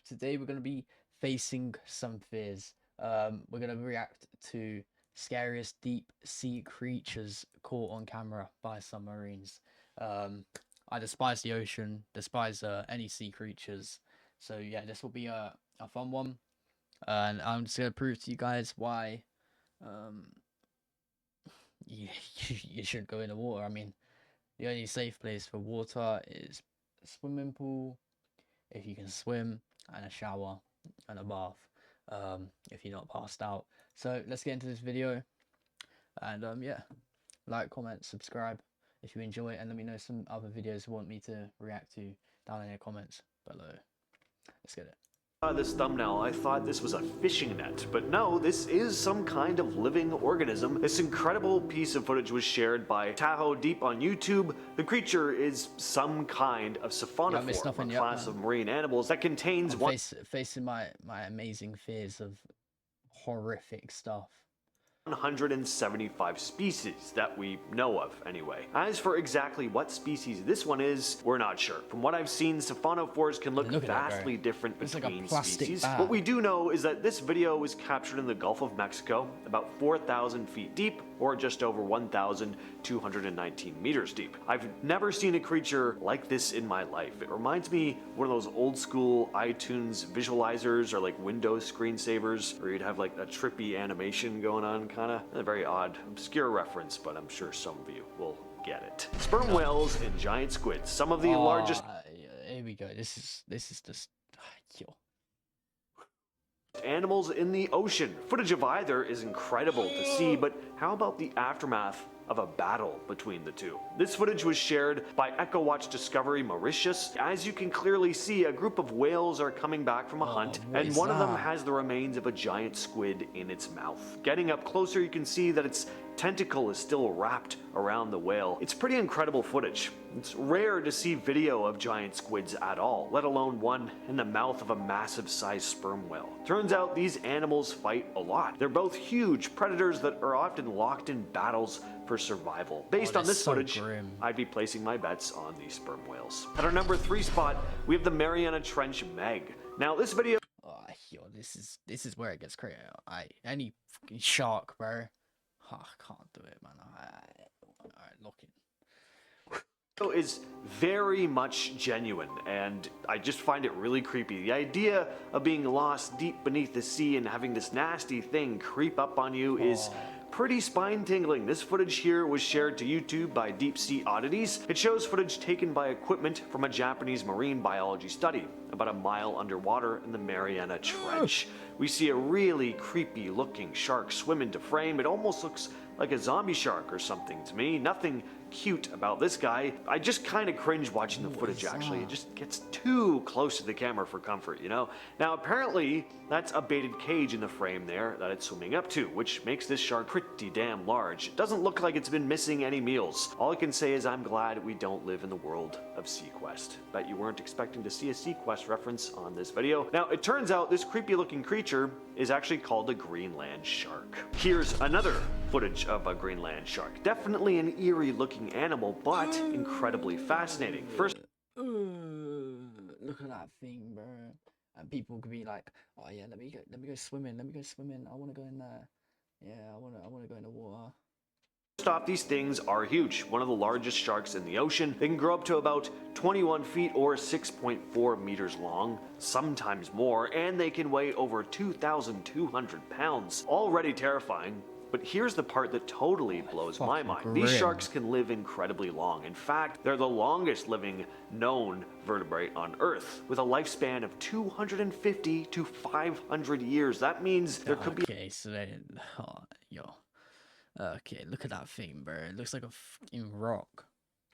Today we're going to be facing some fears. We're going to react to scariest deep sea creatures caught on camera by submarines. I despise the ocean, despise any sea creatures. So yeah, this will be a fun one. And I'm just going to prove to you guys why um, you, you shouldn't go in the water. I mean, the only safe place for water is a swimming pool, if you can swim, and a shower and a bath, if you're not passed out. So let's get into this video, and yeah, like, comment, subscribe if you enjoy it, and let me know some other videos you want me to react to down in the comments below. Let's get it. This thumbnail, I thought this was a fishing net, but no, this is some kind of living organism. This incredible piece of footage was shared by Tahoe Deep on YouTube. The creature is some kind of siphonophore, a class of marine animals that contains facing my amazing fears of horrific stuff. 175 species that we know of anyway. As for exactly what species this one is, we're not sure. From what I've seen, siphonophores can look vastly different between species. What we do know is that this video was captured in the Gulf of Mexico, about 4,000 feet deep, or just over 1,219 meters deep. I've never seen a creature like this in my life. It reminds me of one of those old school iTunes visualizers or like Windows screensavers where you'd have like a trippy animation going on, kinda. A very odd, obscure reference, but I'm sure some of you will get it. Sperm whales and giant squids, some of the largest... Here we go. This is just... animals in the ocean. Footage of either is incredible to see, but how about the aftermath of a battle between the two? This footage was shared by EcoWatch Discovery Mauritius. As you can clearly see, a group of whales are coming back from a hunt, and one of them has the remains of a giant squid in its mouth. Getting up closer, you can see that its tentacle is still wrapped around the whale. It's pretty incredible footage. It's rare to see video of giant squids at all, let alone one in the mouth of a massive sized sperm whale. Turns out these animals fight a lot. They're both huge predators that are often locked in battles for survival. Based on this footage, I'd be placing my bets on these sperm whales. At our number 3 spot, we have the Mariana Trench Meg. Now this video... this is where it gets crazy. Any fucking shark, bro. Oh, I can't do it, man. Alright, look it. Is very much genuine, and I just find it really creepy. The idea of being lost deep beneath the sea and having this nasty thing creep up on you is pretty spine-tingling. This footage here was shared to YouTube by Deep Sea Oddities. It shows footage taken by equipment from a Japanese marine biology study about a mile underwater in the Mariana Trench. We see a really creepy looking shark swim into frame. It almost looks like a zombie shark or something to me. Nothing cute about this guy. I just kind of cringe watching the footage, actually. It just gets too close to the camera for comfort, you know? Now, apparently, that's a baited cage in the frame there that it's swimming up to, which makes this shark pretty damn large. It doesn't look like it's been missing any meals. All I can say is I'm glad we don't live in the world of SeaQuest. Bet you weren't expecting to see a SeaQuest reference on this video. Now, it turns out this creepy looking creature is actually called a Greenland shark. Here's another footage of a Greenland shark. Definitely an eerie looking animal, but incredibly fascinating. First, look at that thing, bro. And people could be like, oh yeah, let me go swimming, I want to go in there. Yeah, I want to go in the water. First off, these things are huge. One of the largest sharks in the ocean. They can grow up to about 21 feet or 6.4 meters long, sometimes more, and they can weigh over 2,200 pounds. Already terrifying. But here's the part that totally blows my mind. These sharks can live incredibly long. In fact, they're the longest living known vertebrate on Earth, with a lifespan of 250 to 500 years. That means there could be... Okay, so okay, look at that thing, bro. It looks like a fucking rock.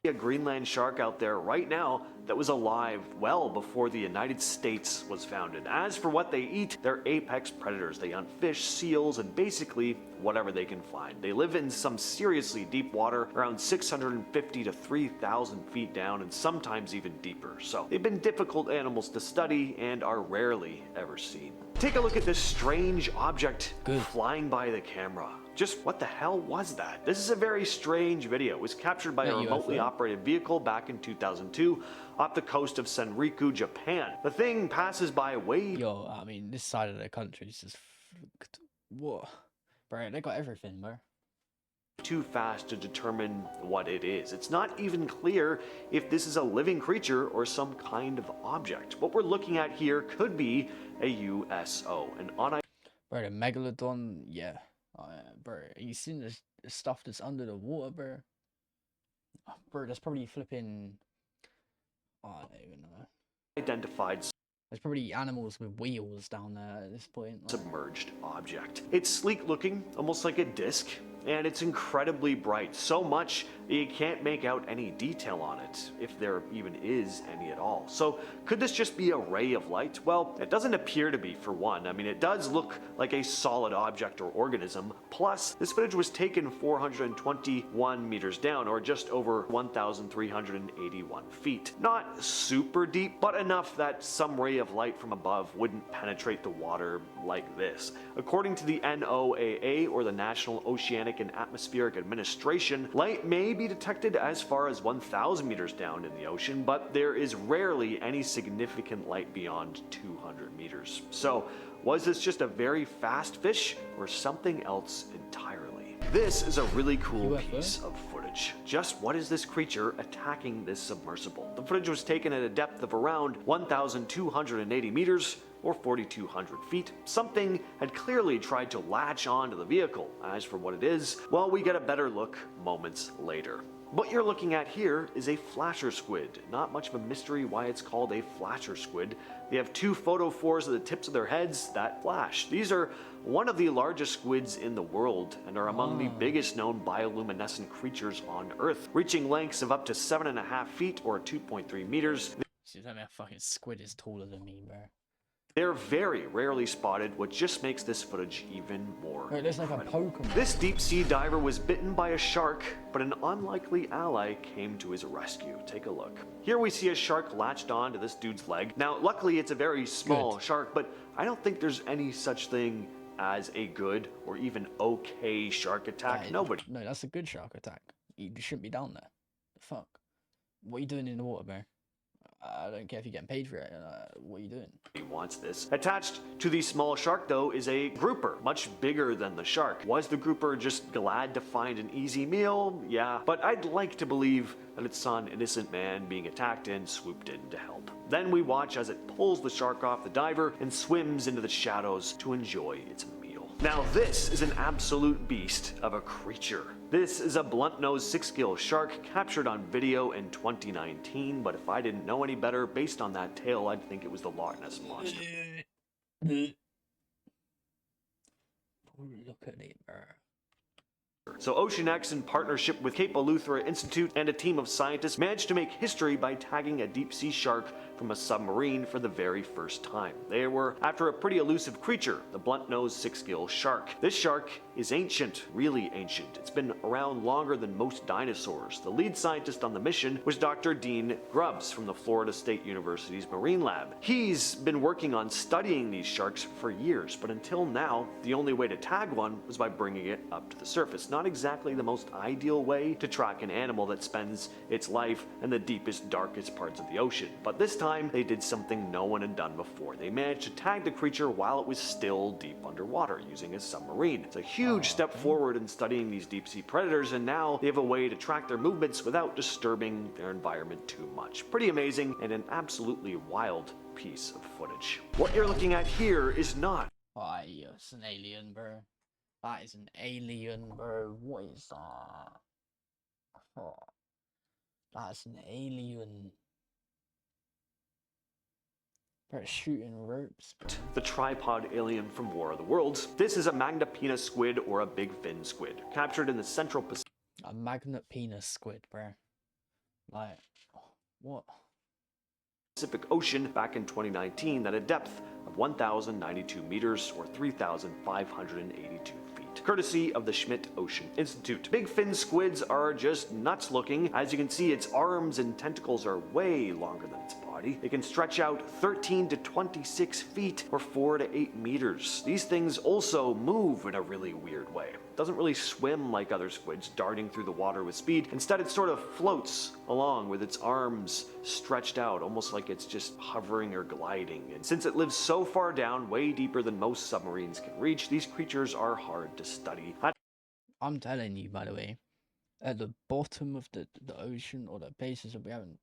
A Greenland shark out there right now that was alive well before the United States was founded. As for what they eat, they're apex predators. They hunt fish, seals, and basically whatever they can find. They live in some seriously deep water, around 650 to 3,000 feet down, and sometimes even deeper. So they've been difficult animals to study and are rarely ever seen. Take a look at this strange object flying by the camera. Just what the hell was that? This is a very strange video. It was captured by a remotely operated vehicle back in 2002 off the coast of Senriku, Japan. The thing passes by way... Yo, I mean, this side of the country is just... What? Bro, they got everything, bro. Too fast to determine what it is. It's not even clear if this is a living creature or some kind of object. What we're looking at here could be a USO, an unidentified... Bro, the megalodon, yeah. Bro, you seen the stuff that's under the water, bro? Oh, bro, that's probably flipping... Oh, I don't even know. Identified... There's probably animals with wheels down there at this point. Like... Submerged object. It's sleek looking, almost like a disc, and it's incredibly bright. So much that you can't make out any detail on it, if there even is any at all. So could this just be a ray of light? Well, it doesn't appear to be, for one. I mean, it does look like a solid object or organism. Plus, this footage was taken 421 meters down, or just over 1,381 feet. Not super deep, but enough that some ray of light from above wouldn't penetrate the water like this. According to the NOAA, or the National Oceanic and Atmospheric Administration, light may be detected as far as 1,000 meters down in the ocean, but there is rarely any significant light beyond 200 meters. So, was this just a very fast fish, or something else entirely? This is a really cool piece of footage. Just what is this creature attacking this submersible? The footage was taken at a depth of around 1,280 meters, or 4,200 feet. Something had clearly tried to latch onto the vehicle. As for what it is, well, we get a better look moments later. What you're looking at here is a flasher squid. Not much of a mystery why it's called a flasher squid. They have two photophores at the tips of their heads that flash. These are one of the largest squids in the world and are among the biggest known bioluminescent creatures on Earth, reaching lengths of up to 7.5 feet or 2.3 meters. See, that fucking squid is taller than me, bro. They're very rarely spotted, which just makes this footage even more there's like a Pokemon. This deep sea diver was bitten by a shark, but an unlikely ally came to his rescue. Take a look. Here we see a shark latched on to this dude's leg. Now, luckily it's a very small shark, but I don't think there's any such thing as a good or even okay shark attack. Nobody. No, that's a good shark attack. You shouldn't be down there. The fuck? What are you doing in the water, bro? I don't care if you're getting paid for it. What are you doing? He wants this. Attached to the small shark, though, is a grouper, much bigger than the shark. Was the grouper just glad to find an easy meal? Yeah, but I'd like to believe that it saw an innocent man being attacked and swooped in to help. Then we watch as it pulls the shark off the diver and swims into the shadows to enjoy its meal. Now this is an absolute beast of a creature. This is a blunt-nosed 6-gill shark captured on video in 2019, but if I didn't know any better, based on that tail, I'd think it was the Loch Ness Monster. Look at it, bro. So OceanX, in partnership with Cape Eleuthera Institute and a team of scientists, managed to make history by tagging a deep-sea shark from a submarine for the very first time. They were after a pretty elusive creature, the blunt-nosed 6-gill shark. This shark is ancient, really ancient. It's been around longer than most dinosaurs. The lead scientist on the mission was Dr. Dean Grubbs from the Florida State University's Marine Lab. He's been working on studying these sharks for years, but until now, the only way to tag one was by bringing it up to the surface. Not exactly the most ideal way to track an animal that spends its life in the deepest, darkest parts of the ocean. But this time, they did something no one had done before. They managed to tag the creature while it was still deep underwater using a submarine. It's a huge step forward in studying these deep-sea predators, and now they have a way to track their movements without disturbing their environment too much. Pretty amazing and an absolutely wild piece of footage. What you're looking at here is not... Oh, yeah, it's an alien, bro. That is an alien, bro. What is that? Oh, that's an alien. Bro, shooting ropes, bro. The tripod alien from War of the Worlds. This is a Magnapena squid, or a big fin squid, captured in the Central Pacific. A magnet penis squid, bro. Like, what? Pacific Ocean back in 2019 at a depth of 1,092 meters or 3,582 feet. courtesy of the Schmidt Ocean Institute. Big fin squids are just nuts looking. As you can see, its arms and tentacles are way longer than its body. They can stretch out 13 to 26 feet or 4 to 8 meters. These things also move in a really weird way. It doesn't really swim like other squids, darting through the water with speed. Instead, it sort of floats along with its arms stretched out, almost like it's just hovering or gliding. And since it lives so far down, way deeper than most submarines can reach, these creatures are hard to study. I'm telling you, by the way, at the bottom of the ocean, or the places that we haven't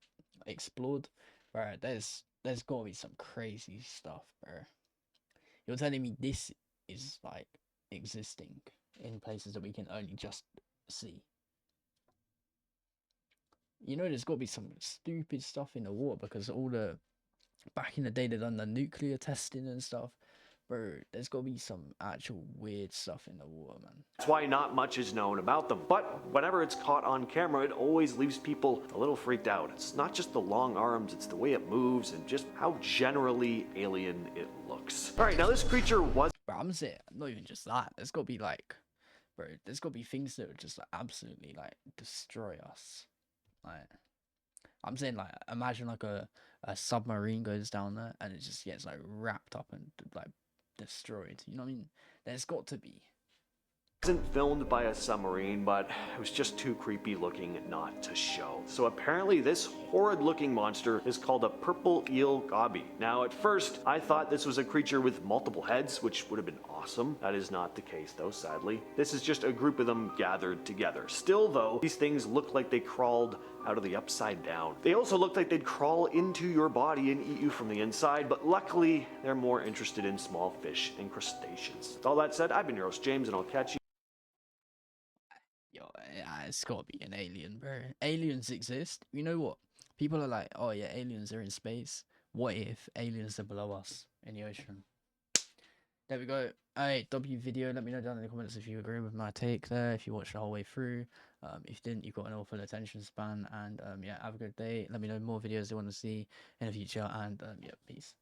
explored, bro, there's gotta be some crazy stuff, bro. You're telling me this is like existing in places that we can only just see? You know, there's got to be some stupid stuff in the water, because all the back in the day they done the nuclear testing and stuff. Bro, there's got to be some actual weird stuff in the water, man. That's why not much is known about them. But whenever it's caught on camera, it always leaves people a little freaked out. It's not just the long arms, it's the way it moves and just how generally alien it looks. All right, now this creature was... Bro, I'm saying, not even just that. There's got to be like, bro, there's got to be things that would just like absolutely like destroy us. Like, I'm saying, like, imagine like a submarine goes down there and it just gets like wrapped up and like destroyed. You know what I mean? There's got to be. Wasn't filmed by a submarine, but it was just too creepy looking not to show. So apparently this horrid looking monster is called a purple eel gobby. Now at first I thought this was a creature with multiple heads, which would have been awesome. That is not the case though, sadly. This is just a group of them gathered together. Still though, these things look like they crawled out of the upside down. They also look like they'd crawl into your body and eat you from the inside, but luckily they're more interested in small fish and crustaceans. With all that said, I've been your host James, and I'll catch you. Yo, it's got to be an alien, bro. Aliens exist. You know what? People are like, oh yeah, aliens are in space. What if aliens are below us in the ocean? There we go. Alright, W video. Let me know down in the comments if you agree with my take there, if you watched the whole way through. If you didn't, you've got an awful attention span. And yeah, have a good day. Let me know more videos you want to see in the future. And yeah, peace.